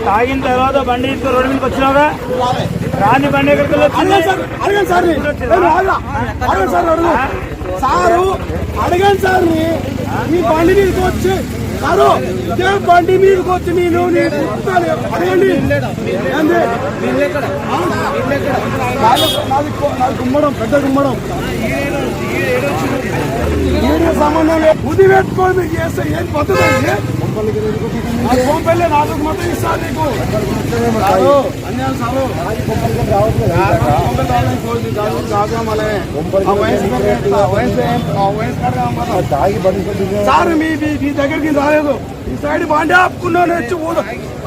తాగిన తర్వాత బండి తీసుకుని రోడ్డు మీదకి వచ్చినావుగా రాని బండి ఎక్కడికి అడగండి సార్ అడగండి సార్ మీ బండి మీదకి వచ్చి సారు ఇదే బండి మీదకి వచ్చి నేను అడగండి నాది గుమ్మడం పెద్ద గుమ్మడం సంబంధం లేదు బుద్ధి పెట్టుకొని మీకు చేస్తే ఏం పద్ధతి సోంపల్లి నాలుగు మొత్తం ఇస్తాను నీకు అన్యాలు సారు సార్ మీ దగ్గరికి రాలేదు ఈ సైడ్ బండి ఆపుకున్నా వచ్చి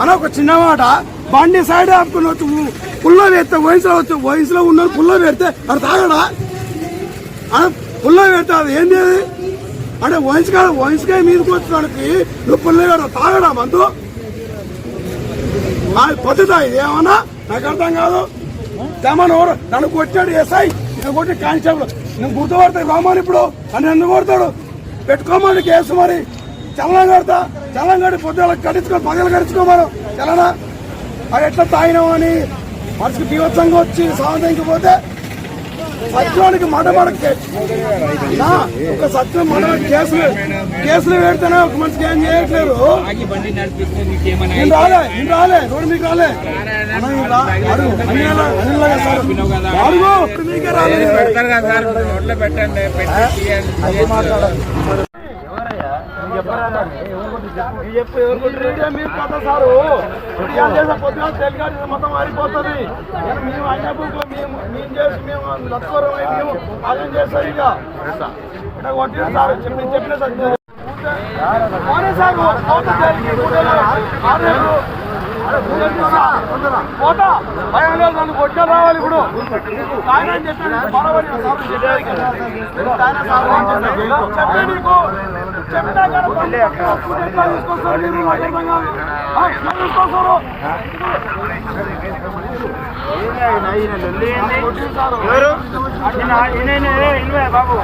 అని ఒక చిన్న మాట బండి సైడ్ ఆపుకుని వచ్చి పుల్ల పెడితే వయసులో ఉన్న పుల్ల పెడితే అది తాగడా పుల్ల పెడితే అది ఏంది అది అంటే వయసుకాయ మీదకి వచ్చినానికి నువ్వు పుల్ల తాగడా మందు పద్ధతి ఇది ఏమన్నా నాకు అర్థం కాదు తెమ్మనోరు నన్ను కొట్టాడు ఎస్ఐ నేను కొట్టి కానిస్టేబుల్ నువ్వు గుర్తుపడతాడు రామాను ఇప్పుడు నన్ను ఎందుకు కొడతాడు పెట్టుకోమని కేసు మరి చలనం కడతా చలనం కట్టి పొద్దున కట్టించుకో పగలు కట్టించుకోమను చలనా అది ఎట్లా తాగినావు అని మనసుకు బీభత్సంగా వచ్చి సాయంత్రంకి పోతే సత్యానికి మడబడ ఒక సత్యం మడబడ కేసులు పెడితేనే ఒక మనిషికి ఏం చేయట్లేదు నేను రాలే రోడ్డు మీకు రాలే అడుగు మీకే రాలేదు మీరు కదా సారు పొద్దున తెలుగు మొత్తం మారిపోతుంది మేము అయినా బుక్లో మేము చేసి మేము లత్కోరమై మేము అర్థం చేస్తాం ఇక కొట్టిన సార్ చెప్పిన సార్ పోతా భయం లేదు నన్ను కొట్ట రావాలి ఇప్పుడు ఆయన అని చెప్పి చెప్పే నీకు చెప్పినా తీసుకొస్తారు బాబు